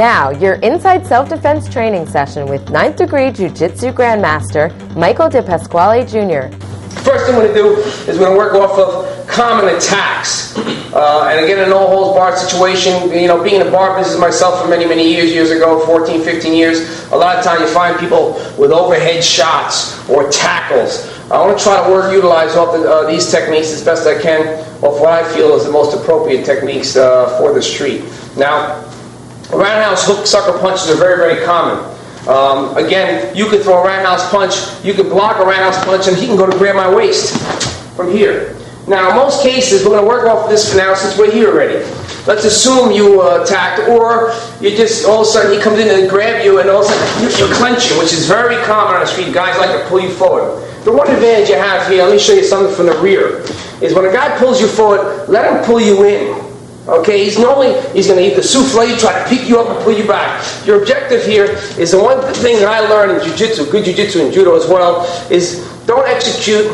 Now, your inside self-defense training session with 9th degree Jiu-Jitsu Grandmaster Michael DePasquale Jr. First thing we're going to do is we're going to work off of common attacks. And again, a no-holds-barred situation. You know, being in the bar business myself for many, many years ago, 14, 15 years, a lot of times you find people with overhead shots or tackles. I want to try to utilize all these techniques as best I can of what I feel is the most appropriate techniques for the street. Now, roundhouse hook sucker punches are very, very common. Again, you could throw a roundhouse punch, you could block a roundhouse punch, and he can go to grab my waist from here. Now, in most cases, we're going to work off this for now since we're here already. Let's assume you attacked, or you just, all of a sudden, he comes in and grab you, and all of a sudden, you're clenching, which is very common on the street. Guys like to pull you forward. The one advantage you have here, let me show you something from the rear, is when a guy pulls you forward, let him pull you in. Okay, he's going to either souffle, try to pick you up and pull you back. Your objective here is the one thing that I learned in jiu-jitsu, good jiu-jitsu and judo as well, is don't execute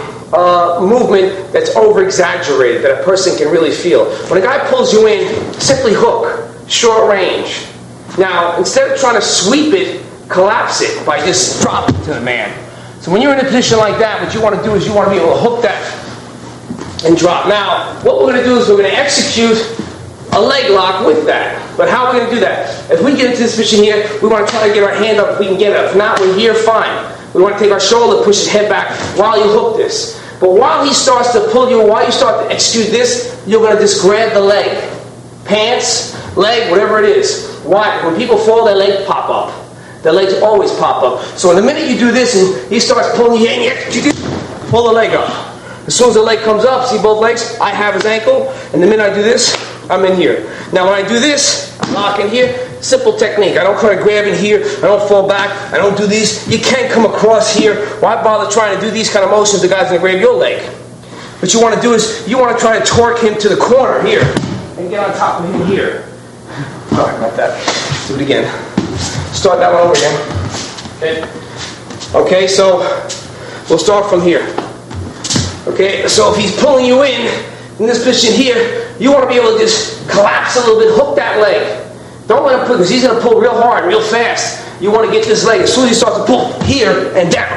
movement that's over-exaggerated, that a person can really feel. When a guy pulls you in, simply hook, short range. Now, instead of trying to sweep it, collapse it by just dropping to the man. So when you're in a position like that, what you want to do is you want to be able to hook that and drop. Now, what we're going to do is we're going to execute a leg lock with that. But how are we going to do that? If we get into this position here, we want to try to get our hand up if we can get it. If not, we're here, fine. We want to take our shoulder, push his head back while you hook this. But while he starts to pull you, while you start to execute this, you're going to just grab the leg. Pants, leg, whatever it is. Why? When people fall, their legs pop up. Their legs always pop up. So in the minute you do this and he starts pulling you in, you pull the leg up. As soon as the leg comes up, see both legs? I have his ankle, and the minute I do this, I'm in here. Now when I do this, I lock in here. Simple technique. I don't try to grab in here. I don't fall back. I don't do these. You can't come across here. Why bother trying to do these kind of motions? The guy's going to grab your leg. What you want to do is you want to try to torque him to the corner here and get on top of him here. Sorry about that. Do it again. Start that one over again. Okay, so we'll start from here. Okay, so if he's pulling you in this position here, you want to be able to just collapse a little bit, hook that leg. Don't let him pull, because he's going to pull real hard, real fast. You want to get this leg. As soon as he starts to pull, here and down.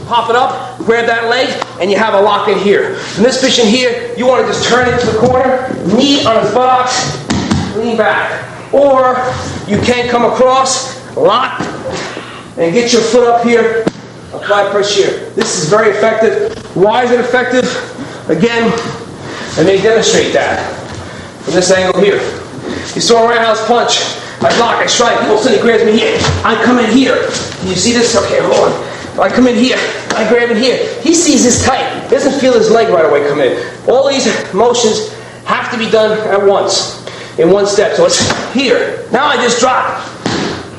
Pop it up, grab that leg, and you have a lock in here. In this position here, you want to just turn it to the corner, knee on his buttocks, lean back. Or you can come across, lock, and get your foot up here, apply pressure here. This is very effective. Why is it effective? Again, let me demonstrate that from this angle here. You saw a roundhouse punch. I block, I strike. All of a sudden he grabs me here. I come in here. Can you see this? Okay, hold on. I come in here. I grab in here. He sees this tight. He doesn't feel his leg right away come in. All these motions have to be done at once, in one step. So it's here. Now I just drop.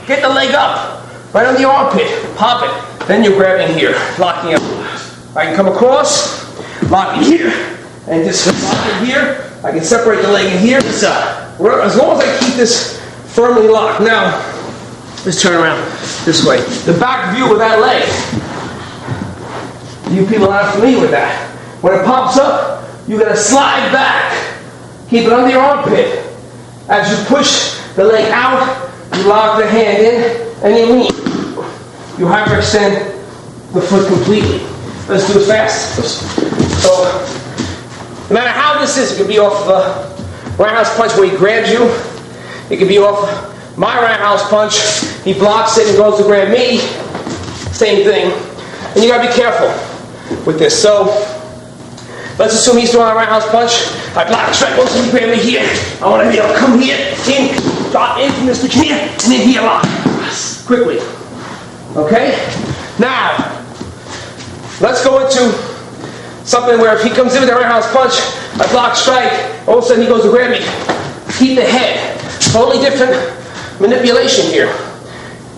Get the leg up. Right on the armpit. Pop it. Then you grab in here. Locking up. I can come across. Lock in here. And just lock in here. I can separate the leg in here. As long as I keep this firmly locked. Now, let's turn around this way. The back view of that leg. You people are not familiar with that. When it pops up, you're going to slide back. Keep it under your armpit. As you push the leg out, you lock the hand in, and you lean. You hyperextend the foot completely. Let's do it fast. So, no matter how this is, it could be off the roundhouse punch where he grabs you. It could be off my roundhouse punch. He blocks it and goes to grab me. Same thing. And you gotta be careful with this. So let's assume he's throwing a roundhouse punch. I block, strike, most of you grab me here. I want to be able to come here, in, drop in from this position here, and then here lock. Quickly. Okay? Now, let's go into something where if he comes in with a roundhouse punch, I block, strike, all of a sudden he goes to grab me. Keep the head. Totally different manipulation here.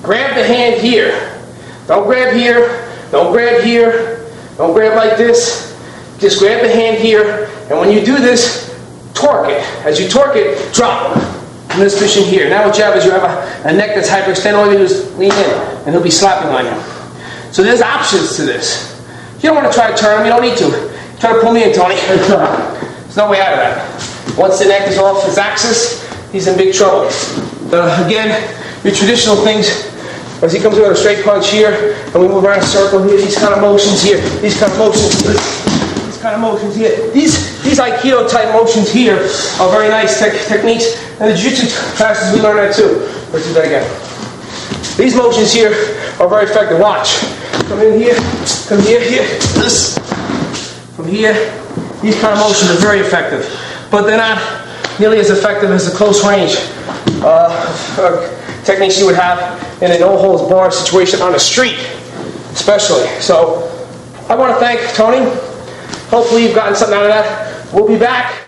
Grab the hand here. Don't grab here. Don't grab here. Don't grab like this. Just grab the hand here. And when you do this, torque it. As you torque it, drop in this position here. Now what you have is you have a neck that's hyperextended. All you do is lean in, and he'll be slapping on you. So there's options to this. You don't want to try to turn him. You don't need to. Try to pull me in, Tony. There's no way out of that. Once the neck is off its axis, he's in big trouble. Again, your traditional things, as he comes in with a straight punch here, and we move around a circle here, these kind of motions here, these kind of motions here, these kind of motions here. These Aikido type motions here are very nice techniques, and the Jiu-Jitsu classes we learn that too. Let's do that again. These motions here are very effective. Watch. Come in here, come here, this. From here, these kind of motions are very effective, but they're not nearly as effective as the close range techniques you would have in a no-holds-barred situation on the street, especially. So I want to thank Tony. Hopefully you've gotten something out of that. We'll be back.